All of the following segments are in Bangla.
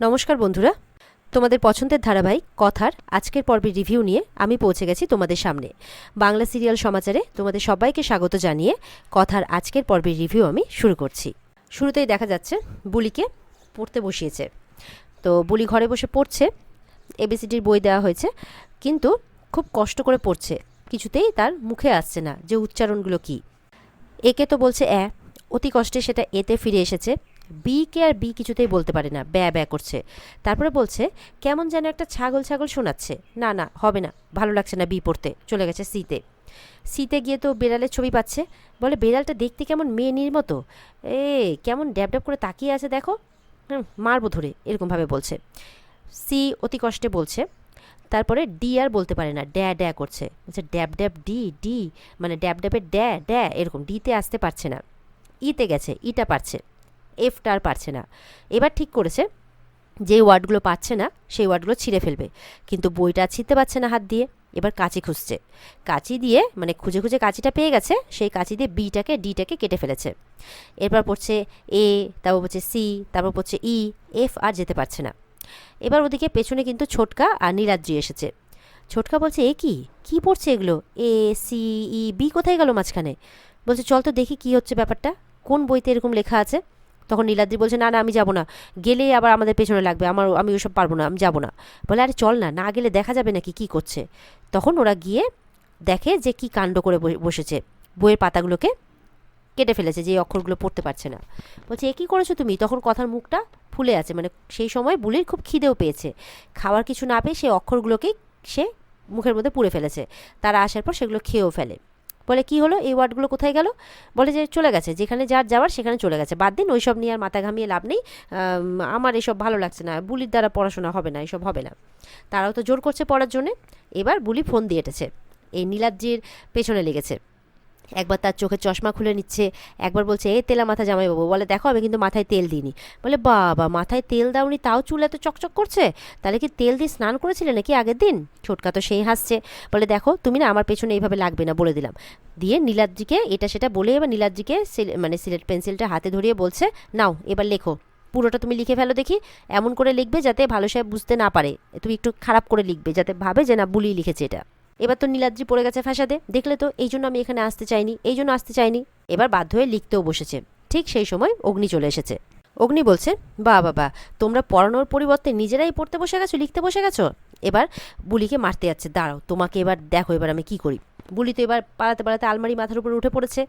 নমস্কার বন্ধুরা, তোমাদের পছন্দের ধারাবাহিক কথার আজকের পর্বের রিভিউ নিয়ে আমি পৌঁছে গেছি তোমাদের সামনে। বাংলা সিরিয়াল সমাচারে তোমাদের সবাইকে স্বাগত জানিয়ে কথার আজকের পর্বের রিভিউ আমি শুরু করছি। শুরুতেই দেখা যাচ্ছে বুলিকে পড়তে বসিয়েছে। তো বুলি ঘরে বসে পড়ছে, এবিসিডির বই দেওয়া হয়েছে, কিন্তু খুব কষ্ট করে পড়ছে। কিছুতেই তার মুখে আসছে না যে উচ্চারণগুলো কি। একে তো বলছে অতি কষ্টে সেটা এতে ফিরে এসেছে। বিকে আর বি কিছুতেই বলতে পারে না, ব্যা ব্যা করছে। তারপরে বলছে কেমন যেন একটা ছাগল ছাগল শোনাচ্ছে। না না, হবে না, ভালো লাগছে না বি পড়তে, চলে গেছে সিতে। সিতে গিয়ে তো বেড়ালের ছবি পাচ্ছে, বলে বেড়ালটা দেখতে কেমন মেয়েনির মতো, কেমন ড্যাব ড্যাব করে তাকিয়ে আছে দেখো, মারবো ধরে, এরকমভাবে বলছে। সি অতি কষ্টে বলছে। তারপরে ডি আর বলতে পারে না, ড্যা ড্যা করছে, বলছে ড্যাব ড্যাব ডি ডি, মানে ড্যাব ড্যাবের ড্যা ড্যা, এরকম। ডিতে আসতে পারছে না, ইতে গেছে, ইটা পারছে, এফটা আর পারছে না। এবার ঠিক করেছে যে ওয়ার্ডগুলো পাচ্ছে না সেই ওয়ার্ডগুলো ছিঁড়ে ফেলবে, কিন্তু বইটা ছিঁড়তে পারছে না হাত দিয়ে। এবার কাঁচি খুঁজছে, কাঁচি দিয়ে মানে খুঁজে খুঁজে কাঁচিটা পেয়ে গেছে, সেই কাঁচি দিয়ে বিটাকে ডিটাকে কেটে ফেলেছে। এরপর পড়ছে এ, তারপর পড়ছে সি, তারপর পড়ছে ই, এফ আর যেতে পারছে না। এবার ওদিকে পেছনে কিন্তু ছোটকা আর নীলাদ্রি এসেছে। ছোটকা বলছে এ কি কি পড়ছে এগুলো, এ সি ই বি কোথায় গেল মাঝখানে? বলছে চল তো দেখি কি হচ্ছে ব্যাপারটা, কোন বইতে এরকম লেখা আছে। তখন নীলাদ্রি বলছে না না, আমি যাব না, গেলে আবার আমাদের পেছনে লাগবে, আমি ওসব পারবো না, আমি যাব না। বলে আরে চল না, না গেলে দেখা যাবে নাকি কি করছে। তখন ওরা গিয়ে দেখে যে কি কাণ্ড করে বসেছে, বইয়ের পাতাগুলোকে কেটে ফেলেছে, যে অক্ষরগুলো পড়তে পারছে না। বলছে এ কী করেছো তুমি? তখন কথার মুখটা ফুলে আছে, মানে সেই সময় বুলির খুব খিদেও পেয়েছে। খাওয়ার কিছু না পেয়ে সেই অক্ষরগুলোকেই সে মুখের মধ্যে পুড়ে ফেলেছে। তারা আসার পর সেগুলো খেয়েও ফেলে। বলে কি হলো, এই ওয়ার্ডগুলো কোথায় গেল? বলে যে চলে গেছে, যেখানে যার যাওয়ার সেখানে চলে গেছে, বাদ দিন, ওইসব নিয়ে আর মাথা ঘামিয়ে লাভ নেই। আমার এসব ভালো লাগছে না, বুলির দ্বারা পড়াশোনা হবে না, এসব হবে না। তারাও তো জোর করছে পড়ার জন্যে। এবার বুলি ফোন দিয়ে এটেছে, এই নীলাদ্রির পেছনে লেগেছে। একবার তার চোখের চশমা খুলে নিচ্ছে, একবার বলছে এ তেলা মাথা জামাইবাবু। বলে দেখো আমি কিন্তু মাথায় তেল দিইনি। বলে বাবা, মাথায় তেল দাওনি তাও চুল এত চকচক করছে, তাহলে কি তেল দিয়ে স্নান করেছিলে নাকি আগের দিন? ছোটকা তো সেই হাসছে, বলে দেখো তুমি না আমার পেছনে এইভাবে লাগবে না, বলে দিলাম। দিয়ে নীলাদ্রিকে এটা সেটা বলে এবার নীলাদ্রিকে মানে সিলেট পেন্সিলটা হাতে ধরিয়ে বলছে নাও এবার লেখো, পুরোটা তুমি লিখে ফেলো দেখি, এমন করে লিখবে যাতে ভালো সাহেব বুঝতে না পারে, তুমি একটু খারাপ করে লিখবে যাতে ভাবে যে না বুলি লিখেছে এটা। এবার তো নীলাদ্রি পড়ে গেছে ফ্যাসাদে, দেখলে তো, এই জন্য আমি এখানে আসতে চাইনি, এই জন্য আসতে চাইনি। এবার বাধ্য হয়ে লিখতেও বসেছে। ঠিক সেই সময় অগ্নি চলে এসেছে। অগ্নি বলছে বা বাবা, তোমরা পড়ানোর পরিবর্তে নিজেরাই পড়তে বসে গেছো, লিখতে বসে গেছো। এবার বুলিকে মারতে যাচ্ছে, দাঁড়াও তোমাকে এবার দেখো এবার আমি কি করি। বুলি তো এবার পালাতে পালাতে আলমারি মাথার উপরে উঠে পড়েছে।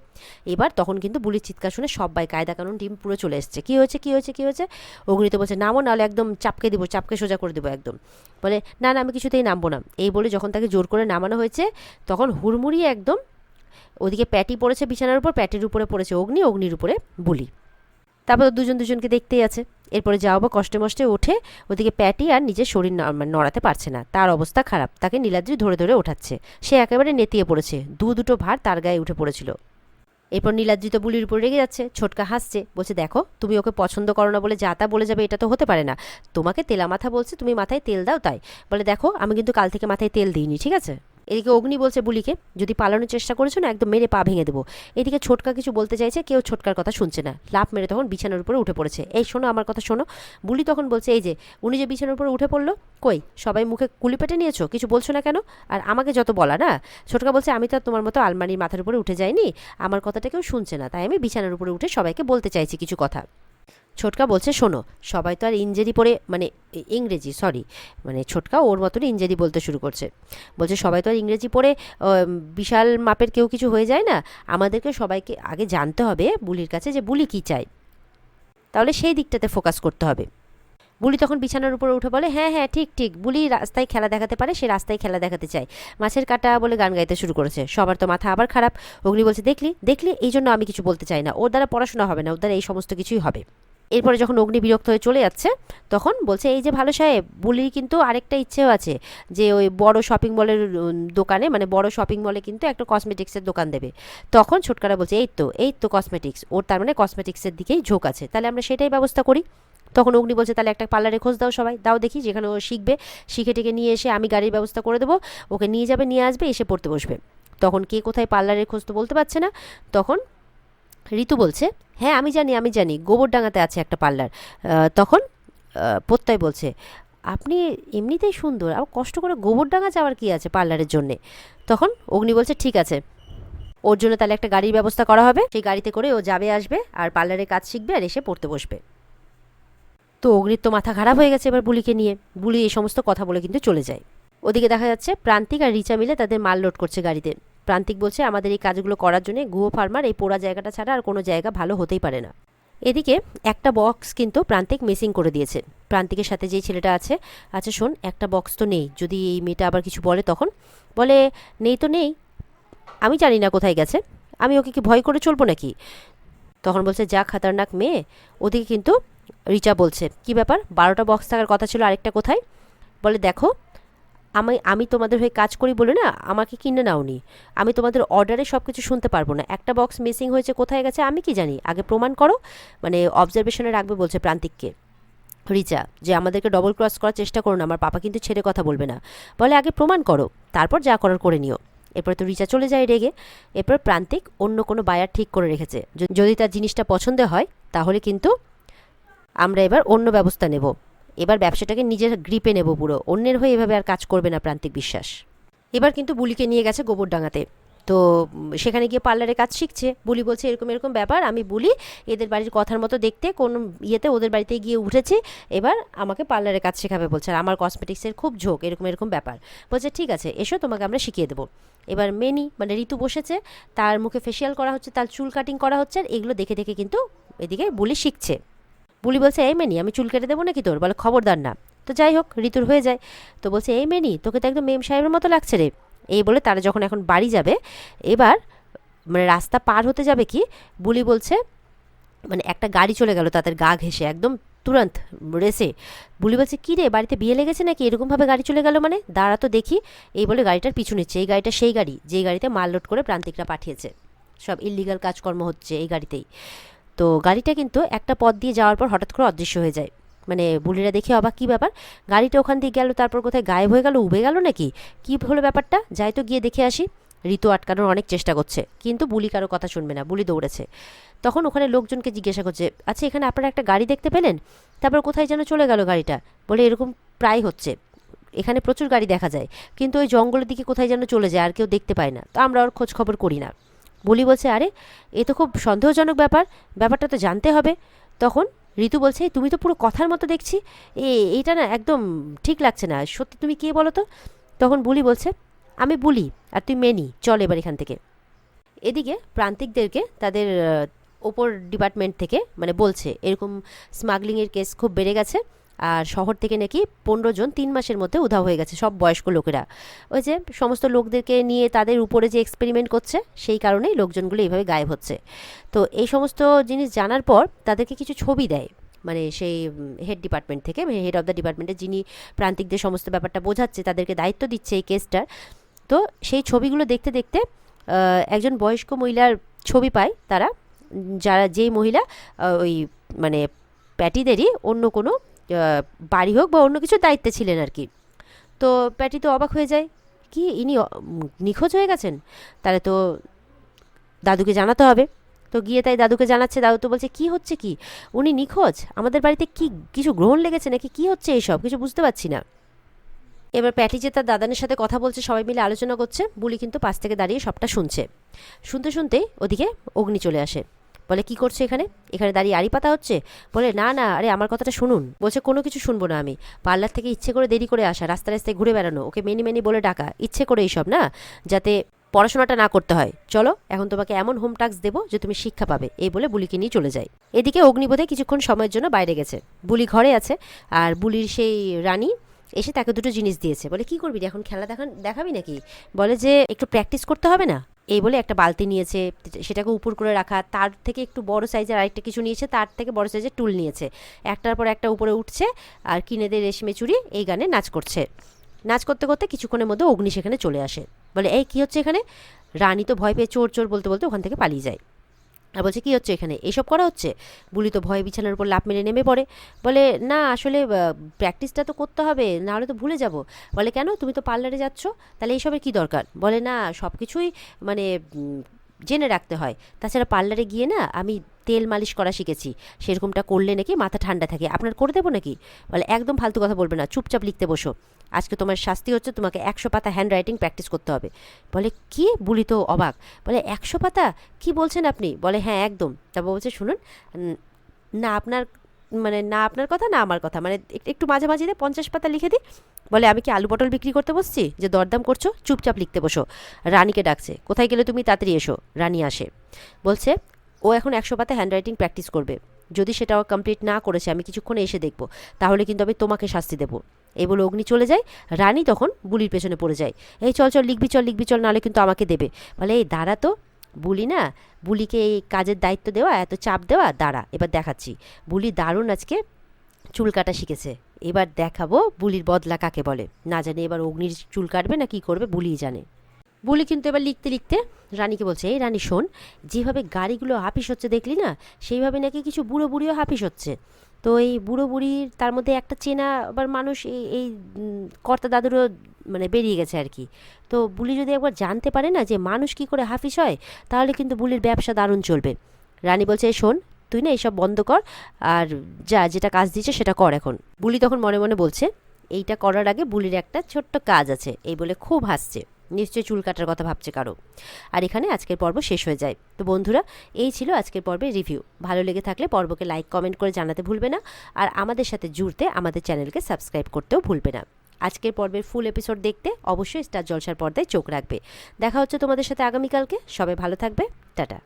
এবার তখন কিন্তু বুলির চিৎকার শুনে সবাই কায়দা কানুন টিম পুরো চলে এসছে, কি হয়েছে কি হয়েছে কি হয়েছে। অগ্নি তো বলছে নামো, নাহলে একদম চাপকে দিব, চাপকে সোজা করে দেবো একদম। বলে না না, আমি কিছুতেই নামবো না। এই বলে যখন তাকে জোর করে নামানো হয়েছে, তখন হুড়মুড়িয়ে একদম ওদিকে প্যাটি পড়েছে বিছানার উপর, প্যাটির উপরে পড়েছে অগ্নি, অগ্নির উপরে বুলি। তারপর দুজন দুজনকে দেখতেই আছে। এরপরে যাও বা কষ্টে মষ্টে ওঠে, ওদিকে প্যাটি আর নিজের শরীর নড়াতে পারছে না, তার অবস্থা খারাপ, তাকে নীলাদ্রি ধরে ধরে ওঠাচ্ছে। সে একেবারে নেতিয়ে পড়েছে, দুটো ভার তার গায়ে উঠে পড়েছিল। এরপর নীলাদ্রি তো বুলির উপর রেগে যাচ্ছে, ছোটকা হাসছে, বলছে দেখো তুমি ওকে পছন্দ করো না বলে যা তা বলে যাবে, এটা তো হতে পারে না। তোমাকে তেলা মাথা বলছে, তুমি মাথায় তেল দাও তাই। বলে দেখো আমি কিন্তু কাল থেকে মাথায় তেল দিইনি, ঠিক আছে। এদিকে অগ্নি বলছে বুলিকে, যদি পালানোর চেষ্টা করেছো না একদম মেরে পা ভেঙে দেবো। এদিকে ছোটকা কিছু বলতে চাইছে, কেউ ছোটকার কথা শুনছে না, লাফ মেরে তখন বিছানার উপরে উঠে পড়েছে। এই শোনো আমার কথা শোনো। বুলি তখন বলছে এই যে উনি যে বিছানার উপরে উঠে পড়লো, কই সবাই মুখে কুলি পেটে নিয়েছো, কিছু বলছো না কেন? আর আমাকে যত বলা না। ছোটকা বলছে আমি তো আর তোমার মতো আলমারির মাথার উপরে উঠে যাইনি, আমার কথাটা কেউ শুনছে না, তাই আমি বিছানার উপরে উঠে সবাইকে বলতে চাইছি কিছু কথা। ছোটকা বলছে শোনো, সবাই তো আর ইংরেজি পড়ে, মানে ইংরেজি সরি, মানে ছোটকা ওর মতনই ইংরেজি বলতে শুরু করছে। বলছে সবাই তো আর ইংরেজি পড়ে বিশাল মাপের কেউ কিছু হয়ে যায় না, আমাদেরকে সবাইকে আগে জানতে হবে বুলির কাছে যে বুলি কী চায়, তাহলে সেই দিকটাতে ফোকাস করতে হবে। বুলি তখন বিছানার উপরে উঠে বলে হ্যাঁ হ্যাঁ ঠিক ঠিক, বুলি রাস্তায় খেলা দেখাতে পারে, সে রাস্তায় খেলা দেখাতে চায়, মাছের কাটা বলে গান গাইতে শুরু করেছে। সবার তো মাথা আবার খারাপ। অগ্নি বলছে দেখলি দেখলি, এই জন্য আমি কিছু বলতে চাই না, ওর দ্বারা পড়াশোনা হবে না, ওর দ্বারা এই সমস্ত কিছুই হবে। এরপরে যখন অগ্নি বিরক্ত হয়ে চলে যাচ্ছে, তখন বলছে এই যে ভালো সাহেব, বুলির কিন্তু আরেকটা ইচ্ছেও আছে, যে ওই বড় শপিং মলের দোকানে, মানে বড় শপিং মলে কিন্তু একটা কসমেটিক্সের দোকান দেবে। তখন ছোটকারা বলছে এই তো কসমেটিক্স, ওর তার মানে কসমেটিক্সের দিকেই ঝোঁক আছে, তাহলে আমরা সেটাই ব্যবস্থা করি। তখন অগ্নি বলছে তাহলে একটা পার্লারে খোঁজ দাও, সবাই দাও দেখি, যেখানে ও শিখবে, শিখে টেকে নিয়ে এসে আমি গাড়ির ব্যবস্থা করে দেবো, ওকে নিয়ে যাবে, নিয়ে আসবে, এসে পড়তে বসবে। তখন কে কোথায় পার্লারের খোঁজ তো বলতে পারছে না। তখন ঋতু বলছে হ্যাঁ আমি জানি গোবরডাঙ্গাতে আছে একটা পার্লার। তখন প্রত্যয় বলছে, আপনি এমনিতেই সুন্দর, আবার কষ্ট করে গোবরডাঙ্গা যাওয়ার কি আছে পার্লারের জন্যে। তখন অগ্নি বলছে ঠিক আছে, ওর জন্য তাহলে একটা গাড়ির ব্যবস্থা করা হবে, সেই গাড়িতে করে ও যাবে আসবে আর পার্লারের কাজ শিখবে আর এসে পড়তে বসবে। তো অগ্নির তো মাথা খারাপ হয়ে গেছে এবার বুলিকে নিয়ে। বুলি এই সমস্ত কথা বলে কিন্তু চলে যায়। ওদিকে দেখা যাচ্ছে প্রান্তিক আর রিচা মিলে তাদের মাল লোড করছে গাড়িতে। প্রান্তিক বলছে আমাদের এই কাজগুলো করার জন্য গুয়ো ফার্মার এই পোড়া জায়গাটা ছাড়া আর কোনো জায়গা ভালো হতেই পারে না। এদিকে একটা বক্স কিন্তু প্রান্তিক মিসিং করে দিয়েছে। প্রান্তিকের সাথে যেই ছেলেটা আছে, আচ্ছা শোন, একটা বক্স তো নেই, যদি এই মেয়েটা আবার কিছু বলে তখন। বলে নেই তো নেই, আমি জানি না কোথায় গেছে, আমি ওকে কি ভয় করে চলবো নাকি। তখন বলছে যা খাতারনাক মেয়ে। ওদিকে কিন্তু রিচা বলছে কি ব্যাপার, 12টা বক্স থাকার কথা ছিল, আরেকটা কোথায়। বলে দেখো, আমি তোমাদের হয়ে কাজ করি বলে না আমাকে কিনে নাওনি, আমি তোমাদের অর্ডারে সব কিছু শুনতে পারবো না। একটা বক্স মিসিং হয়েছে, কোথায় গেছে আমি কি জানি, আগে প্রমাণ করো। মানে অবজারভেশনে রাখবে বলছে প্রান্তিককে রিচা, যে আমাদেরকে ডবল ক্রস করার চেষ্টা করো না, আমার পাপা কিন্তু ছেড়ে কথা বলবে না। বলে আগে প্রমাণ করো, তারপর যা করার করে নিও। এরপরে তো রিচা চলে যায় রেগে। এরপর প্রান্তিক অন্য কোনো বায়ার ঠিক করে রেখেছে, যদি তার জিনিসটা পছন্দ হয় তাহলে কিন্তু আমরা এবার অন্য ব্যবস্থা নেব, এবার ব্যবসাটাকে নিজের গ্রিপে নেব পুরো, অন্যের হয়ে এভাবে আর কাজ করবে না প্রান্তিক বিশ্বাস। এবার কিন্তু বুলিকে নিয়ে গেছে গোবরডাঙ্গাতে। তো সেখানে গিয়ে পার্লারে কাজ শিখছে। বুলি বলছে এরকম এরকম ব্যাপার, আমি বুলি এদের বাড়ির কথার মতো দেখতে কোন ইয়েতে ওদের বাড়িতে গিয়ে উঠেছি, এবার আমাকে পার্লারে কাজ শেখাবে বলছে, আর আমার কসমেটিক্সের খুব ঝোঁক, এরকম এরকম ব্যাপার। বলছে ঠিক আছে এসো, তোমাকে আমরা শিখিয়ে দেবো। এবার মেনি মানে ঋতু বসেছে, তার মুখে ফেসিয়াল করা হচ্ছে, তার চুল কাটিং করা হচ্ছে, আর এগুলো দেখে দেখে কিন্তু এদিকে বুলি শিখছে। বুলি বলছে এই মেনি আমি চুল কেটে দেবো নাকি তোর, বলে খবরদার না। তো যাই হোক ঋতুর হয়ে যায়। তো বলছে এই মেনি তোকে তো একদম মেম সাহেবের মতো লাগছে রে। এই বলে তারা যখন এখন বাড়ি যাবে, এবার মানে রাস্তা পার হতে যাবে কি, বুলি বলছে মানে একটা গাড়ি চলে গেল তাদের গা ঘেঁষে একদম তুরন্ত রেসে। বুলি বলছে কী রে, বাড়িতে বিয়ে লেগেছে নাকি, এরকমভাবে গাড়ি চলে গেল মানে, দাঁড়া তো দেখি। এই বলে গাড়িটার পিছু নিচ্ছে। এই গাড়িটা সেই গাড়ি যেই গাড়িতে মাল লোড করে প্রান্তিকরা পাঠিয়েছে, সব ইল্লিগাল কাজকর্ম হচ্ছে এই গাড়িতেই। তো গাড়িটা কিন্তু একটা পথ দিয়ে যাওয়ার পর হঠাৎ করে অদৃশ্য হয়ে যায়। মানে বুলিরা দেখে অবাক, কী ব্যাপার, গাড়িটা ওখান দিয়ে গেল তারপর কোথায় গায়েব হয়ে গেল, উবে গেল নাকি, কী হলো ব্যাপারটা, যাই তো গিয়ে দেখে আসি। ঋতু আটকানোর অনেক চেষ্টা করছে কিন্তু বুলি কারো কথা শুনবে না, বুলি দৌড়েছে। তখন ওখানে লোকজনকে জিজ্ঞাসা করছে আচ্ছা এখানে আপনারা একটা গাড়ি দেখতে পেলেন, তারপর কোথায় যেন চলে গেল গাড়িটা। বলে এরকম প্রায় হচ্ছে, এখানে প্রচুর গাড়ি দেখা যায়, কিন্তু ওই জঙ্গলের দিকে কোথায় যেন চলে যায়, আর কেউ দেখতে পায় না, তো আমরা ওর খোঁজ খবর করি না। বুলি বলছে আরে এ তো খুব সন্দেহজনক ব্যাপার, ব্যাপারটা তো জানতে হবে। তখন ঋতু বলছে তুমি তো পুরো কথার মতো দেখছি, এইটা না একদম ঠিক লাগছে না, সত্যি তুমি কে বলো তো। তখন বুলি বলছে আমি বুলি আর তুই মেনি, চল এবার এখান থেকে। এদিকে প্রান্তিকদেরকে তাদের ওপর ডিপার্টমেন্ট থেকে মানে বলছে এরকম স্মাগলিংয়ের কেস খুব বেড়ে গেছে, আর শহর থেকে নাকি 15 জন 3 মাসের মধ্যে উধাও হয়ে গেছে, সব বয়স্ক লোকেরা। ওই যে সমস্ত লোকদেরকে নিয়ে তাদের উপরে যে এক্সপেরিমেন্ট করছে সেই কারণেই লোকজনগুলো এইভাবে গায়েব হচ্ছে। তো এই সমস্ত জিনিস জানার পর তাদেরকে কিছু ছবি দেয়, মানে সেই হেড ডিপার্টমেন্ট থেকে, হেড অফ দ্য ডিপার্টমেন্টের যিনি প্রান্তিকদের সমস্ত ব্যাপারটা বোঝাচ্ছে, তাদেরকে দায়িত্ব দিচ্ছে এই কেসটার। তো সেই ছবিগুলো দেখতে দেখতে একজন বয়স্ক মহিলার ছবি পায় তারা, যারা যেই মহিলা ওই মানে প্যাটিদেরই অন্য কোনো বাড়ি হোক বা অন্য কিছু দায়িত্বে ছিলেন আর কি। তো প্যাটি তো অবাক হয়ে যায়, কি ইনি নিখোঁজ হয়ে গেছেন, তাহলে তো দাদুকে জানাতে হবে। তো গিয়ে তাই দাদুকে জানাচ্ছে, দাদু তো বলছে কি হচ্ছে কি, উনি নিখোঁজ, আমাদের বাড়িতে কি কিছু গ্রহণ লেগেছে নাকি, কি হচ্ছে এইসব, কিছু বুঝতে পারছি না। এবার প্যাটি যে তার দাদানের সাথে কথা বলছে, সবাই মিলে আলোচনা করছে, বুলি কিন্তু পাশ থেকে দাঁড়িয়ে সবটা শুনছে। শুনতে শুনতেই ওদিকে অগ্নি চলে আসে। বলে কি করছে এখানে, এখানে দাঁড়িয়ে আড়ি পাতা হচ্ছে। বলে না না, আরে আমার কথাটা শুনুন। বলছে কোনো কিছু শুনবো না আমি, পার্লার থেকে ইচ্ছে করে দেরি করে আসা, রাস্তা রাস্তায় ঘুরে বেড়ানো, ওকে মেনি মেনি বলে ডাকা, ইচ্ছে করে এইসব না, যাতে পড়াশোনাটা না করতে হয়। চলো এখন তোমাকে এমন হোম টাস্ক দেবো যে তুমি শিক্ষা পাবে, এই বলে বুলিকে নিয়ে চলে যায়। এদিকে অগ্নিবোধে কিছুক্ষণ সময়ের জন্য বাইরে গেছে, বুলি ঘরে আছে, আর বুলির সেই রানী এসে তাকে দুটো জিনিস দিয়েছে। বলে কি করবি এখন, খেলা দেখাবি নাকি। বলে যে একটু প্র্যাকটিস করতে হবে না। এই বলে একটা বালতি নিয়েছে, সেটাকে উপর করে রাখা, তার থেকে একটু বড় সাইজের আরেকটা কিছু নিয়েছে, তার থেকে বড় সাইজের টুল নিয়েছে, একটার পর একটা উপরে উঠছে, আর কিনে দিয়ে রেশমে চুড়ি এই গানে নাচ করছে। নাচ করতে করতে কিছুক্ষণের মধ্যে অগ্নি সেখানে চলে আসে। বলে এই কী হচ্ছে এখানে। রানী তো ভয় পেয়ে চোর চোর বলতে বলতে ওখান থেকে পালিয়ে যায়। আর বলছে কী হচ্ছে এখানে, এইসব করা হচ্ছে। বুলি তো ভয়ে বিছানার উপর লাফ মেরে নেমে পড়ে। বলে না আসলে প্র্যাকটিসটা তো করতে হবে, না হলে তো ভুলে যাব। বলে কেন, তুমি তো পার্লারে যাচ্ছ, তাহলে এইসবের কী দরকার। বলে না সব কিছুই মানে জেনে রাখতে হয়। তাছাড়া পার্লারে গিয়ে না আমি তেল মালিশ করা শিখেছি, সেরকমটা করলে নাকি মাথা ঠান্ডা থাকে। আপনার করে দেবো নাকি? বলে একদম ফালতু কথা বলবে না, চুপচাপ লিখতে বসো। আজকে তোমার শাস্তি হচ্ছে, তোমাকে 100 পাতা হ্যান্ড রাইটিং প্র্যাকটিস করতে হবে। বলে কি? বুলি তো অবাক, বলে 100 পাতা? কি বলছেন আপনি? বলে হ্যাঁ একদম। তারপর বলছে শুনুন, না আপনার না আপনার কথা না আমার কথা, একটু মাঝামাঝি দিয়ে 50 পাতা লিখে দিই। বলে আমি কি আলু পটল বিক্রি করতে বসছি যে দরদাম করছো? চুপচাপ লিখতে বসো। রানীকে ডাকছে, কোথায় গেলে তুমি? তাড়াতাড়ি এসো। রানী আসে, বলছে ও এখন 100 পাতা হ্যান্ড রাইটিং প্র্যাকটিস করবে। যদি সেটাও কমপ্লিট না করেছে আমি কিছুক্ষণে এসে দেখব, তাহলে কিন্তু আমি তোমাকে শাস্তি দেবো। এই বলে অগ্নি চলে যায়। রানী তখন বুলির পেছনে পড়ে যায়, এই চল চল লিখবি চল লিখবি চল, নাহলে কিন্তু আমাকে দেবে। বলে এই দাঁড়া তো, বুলি না, বুলিকে এই কাজের দায়িত্ব দেওয়া, এত চাপ দেওয়া, দাঁড়া এবার দেখাচ্ছি। বুলি দারুণ আজকে চুল কাটা শিখেছে, এবার দেখাবো বুলির বদলা কাকে বলে। না জানি এবার অগ্নির চুল কাটবে না কি করবে, বুলিই জানে। বুলি কিন্তু এবার লিখতে লিখতে রানীকে বলছে, এই রানী শোন, যেভাবে গাড়িগুলো হাফিস হচ্ছে দেখলি না, সেইভাবে নাকি কিছু বুড়ো বুড়িও হাফিস হচ্ছে। তো এই বুড়ো বুড়ির তার মধ্যে একটা চেনা আবার মানুষ এই এই কর্তা দাদুরও বেরিয়ে গেছে আর কি। তো বুলি যদি একবার জানতে পারে না যে মানুষ কি করে হাফিস হয়, তাহলে কিন্তু বুলির ব্যবসা দারুণ চলবে। রানী বলছে, এই শোন, তুই না এইসব বন্ধ কর, আর যা যেটা কাজ দিচ্ছে সেটা কর এখন। বুলি তখন মনে মনে বলছে, এইটা করার আগে বুলির একটা ছোট্ট কাজ আছে, এই বলে খুব হাসছে। নিশ্চয়ই চুল কাটার কথা ভাবছে কারো। আর এখানে আজকের পর্ব শেষ হয়ে যায়। তো বন্ধুরা, এই ছিল আজকের পর্বের রিভিউ। ভালো লেগে থাকলে পর্বকে লাইক কমেন্ট করে জানাতে ভুলবে না, আর আমাদের সাথে জুড়তে আমাদের চ্যানেলকে সাবস্ক্রাইব করতেও ভুলবে না। আজকের পর্বের ফুল এপিসোড দেখতে অবশ্যই স্টার জলসার পর্দায় চোখ রাখবে। দেখা হচ্ছে তোমাদের সাথে আগামীকালকে। সবাই ভালো থাকবে, টাটা।